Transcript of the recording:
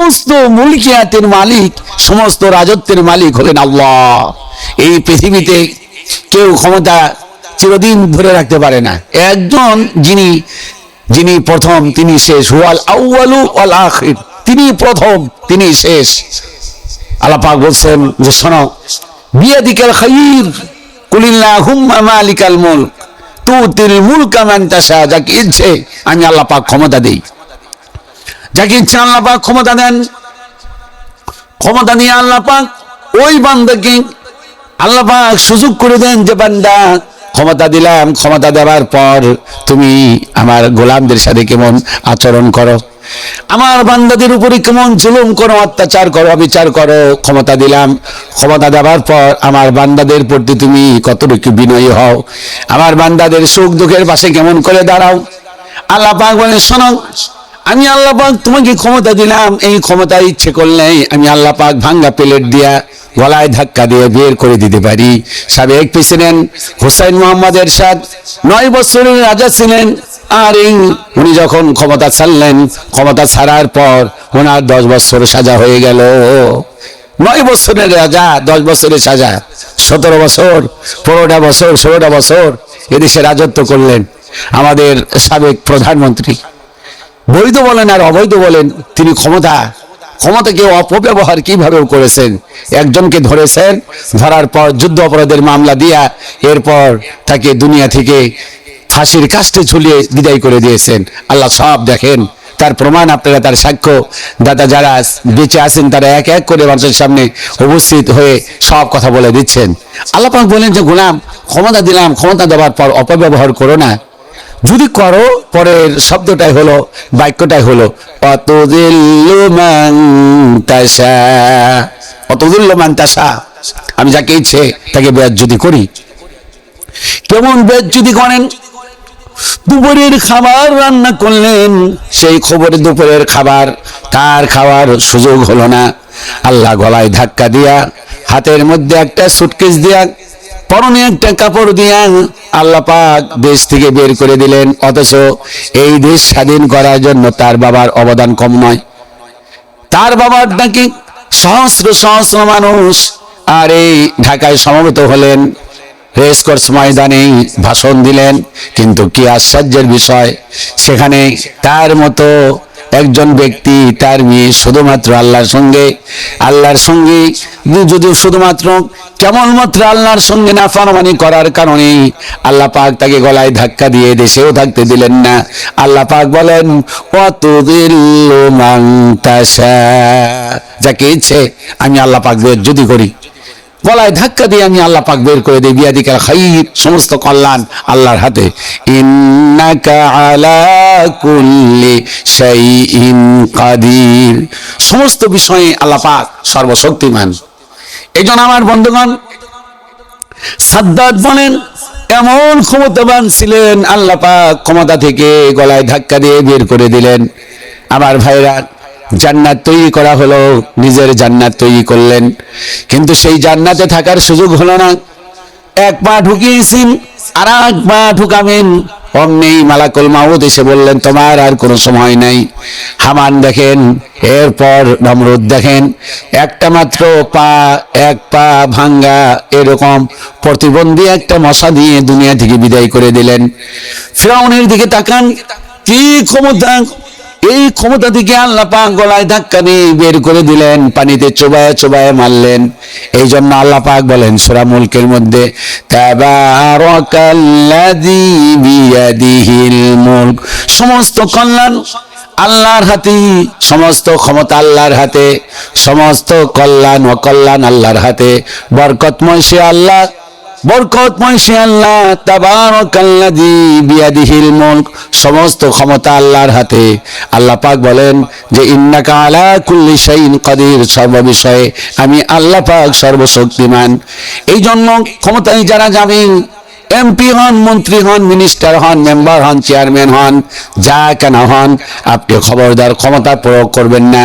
সমস্ত মুলকিয়াতের মালিক, সমস্ত রাজত্বের মালিক হলেন আল্লাহ। এই পৃথিবীতে কেউ ক্ষমতা চিরদিন ধরে রাখতে পারে না। একজন যিনি প্রথম, তিনি শেষ। হুয়াল আউয়ালু ওয়াল আখির, তিনি প্রথম, তিনি শেষ। আল্লাহ পাক বলছেন যে শোনো, বিয়াদিকাল খায়র কুলিল্লাহুম্মা মালিকাল মুলক তুতিল মুলকা মান তাশা, যাকে ইচ্ছে আমি আল্লাহ পাক ক্ষমতা দেই, যাকে ইচ্ছে আল্লাহ পাক ক্ষমতা দেন। ক্ষমতা নিয়ে আল্লাহ পাক ওই বান্দাকে আল্লাহ পাক সুযোগ করে দেন যে বান্দা ক্ষমতা দিলাম, ক্ষমতা দেওয়ার পর তুমি আমার গোলামদের সাথে কেমন আচরণ করো, আমার বান্দাদের উপরে কেমন জুলুম করো, অত্যাচার করো, অবিচার করো। ক্ষমতা দিলাম, ক্ষমতা দেওয়ার পর আমার বান্দাদের প্রতি তুমি কতটুকু বিনয়ী হও, আমার বান্দাদের সুখ দুঃখের পাশে কেমন করে দাঁড়াও। আল্লাহ পাক বলেন শোনো, আমি আল্লাহ পাক তোমাকে ক্ষমতা দিলাম, এই ক্ষমতা ইচ্ছে করলে আমি আল্লাহ পাক ভাঙ্গা প্লেট দিয়া গলায় ধাক্কা দিয়ে বের করে দিতে পারি। সাবেক প্রেসিডেন্ট হুসাইন মোহাম্মদ এরশাদ 9 বছরের রাজা ছিলেন, আর উনি যখন ক্ষমতা ছাড়লেন, ক্ষমতা ছাড়ার পর ওনার 10 বছর সাজা হয়ে গেল। 9 বছরের রাজা, 10 বছরের সাজা, 17 বছর, 15টা বছর, 16টা বছর এদেশে রাজত্ব করলেন আমাদের সাবেক প্রধানমন্ত্রী। বৈধ বলেন আর অবৈধ বলেন, তিনি ক্ষমতাকে অপব্যবহার কিভাবে করেছেন। একজনকে ধরেছেন, ধরার পর যুদ্ধ অপরাধের মামলা দিয়া এরপর তাকে দুনিয়া থেকে ফাঁসির কাস্টে ঝুলিয়ে বিদায় করে দিয়েছেন। আল্লাহ সব দেখেন, তার প্রমাণ আপনারা, তার সাক্ষ্য দাতা যারা বেঁচে আছেন তারা এক এক করে মানুষের সামনে উপস্থিত হয়ে সব কথা বলে দিচ্ছেন। আল্লাহ পাক বলেন যে গোলাম, ক্ষমতা দিলাম, ক্ষমতা দেওয়ার পর অপব্যবহার করো না। যদি করো, পরের শব্দটাই হলো, বাক্যটাই হলো অতযিল্লু মান তাশা, অতযিল্লু মান তাশা, আমি যাকে ইচ্ছে তাকে বেয়াজ্জতি করি। কেমন বেয়াজ্জতি করেন? দুপুরের খাবার রান্না করলেন, সেই খবরে দুপুরের খাবার তার খাওয়ার সুযোগ হলো না। আল্লাহ গলায় ধাক্কা দিয়া, হাতের মধ্যে একটা সুটকেস দিয়া, পরনে একটা কাপড় দিয়া আল্লাহ পাক দেশ থেকে বের করে দিলেন। অথচ এই দেশ স্বাধীন করার জন্য তার বাবার অবদান কম নয়। তার বাবার ডাকে সহস্র সহস্র মানুষ আর এই ঢাকায় সমবেত হলেন, রেসকোর্স ময়দানে ভাষণ দিলেন। কিন্তু কি আশ্চর্যের বিষয়, সেখানে তার মতো একজন ব্যক্তি, তার মেয়ে শুধুমাত্র আল্লাহর সঙ্গে যদি শুধুমাত্র কেবলমাত্র আল্লাহর সঙ্গে নাফরমানি করার কারণে আল্লাহ পাক তাকে গলায় ধাক্কা দিয়ে দেশেও থাকতে দিলেন না। আল্লাহ পাক বলেন ওয়াতুযিল্লু মান তাশা, যাকে ইচ্ছে আমি আল্লাহ পাক যদি করি, গলায় ধাক্কা দিয়ে আমি আল্লাহ পাক বের করে দিই। বিয়াদিকাল খায়র, সমস্ত কল্যাণ আল্লাহর হাতে। ইন্নাকা আলা কুল্লি শাইইন কাদির, সমস্ত বিষয়ে আল্লাহ পাক সর্বশক্তিমান। এইজন্য আমার বন্ধুগণ, সাদ্দাত বলেন এমন ক্ষমতাবান ছিলেন, আল্লাহ পাক ক্ষমতা থেকে গলায় ধাক্কা দিয়ে বের করে দিলেন। আমার ভাইরা, জান্নাত তৈরি করা হলো, নিজের জান্নাত তৈরি করলেন, কিন্তু সেই জান্নাতে থাকার সুযোগ হলো না। এক পা ঢুকিয়েছেন, আর এক পা ঢুকাবেন, অমনি মালাকুল মাউত এসে বললেন তোমার আর কোনো সময় নাই। হামান দেখেন, এরপর নমরুদ দেখেন, একটা মাত্র পা, এক পা ভাঙ্গা, এরকম প্রতিবন্ধী একটা মশা দিয়ে দুনিয়া থেকে বিদায় করে দিলেন। ফিরআউনের দিকে তাকান, কি ক্ষমতা! এই ক্ষমতা থেকে আল্লাহ পাক গলায় ধাক্কা দিয়ে বের করে দিলেন, পানিতে চোবায় চোবায় মারলেন। এই জন্য আল্লাহ পাক বলেন সূরা মুলকের মধ্যে, তাবারাকাল্লাযী বিয়াদিহিল মুলক, সমস্ত কল্যাণ আল্লাহর হাতে, সমস্ত ক্ষমতা আল্লাহর হাতে, সমস্ত কল্যাণ অকল্যাণ আল্লাহর হাতে। বরকতময় সে আল্লাহ, বরকতময় সে আল্লাহ। তাবারাকাল্লাযী বিয়াদিহিল মুলক, সমস্ত ক্ষমতা আল্লাহর হাতে। আল্লাহ পাক বলেন যে ইন্নাকা আলা কুল্লি শাইইন কাদির, সর্ববিষয়ে আমি আল্লাহ পাক সর্বশক্তিমান। এই জন্য ক্ষমতায় যারা যাবেন, এমপি হন, মন্ত্রী হন, মিনিস্টার হন, মেম্বার হন, চেয়ারম্যান হন, যা কেন হন, আপনি খবরদার ক্ষমতা প্রয়োগ করবেন না।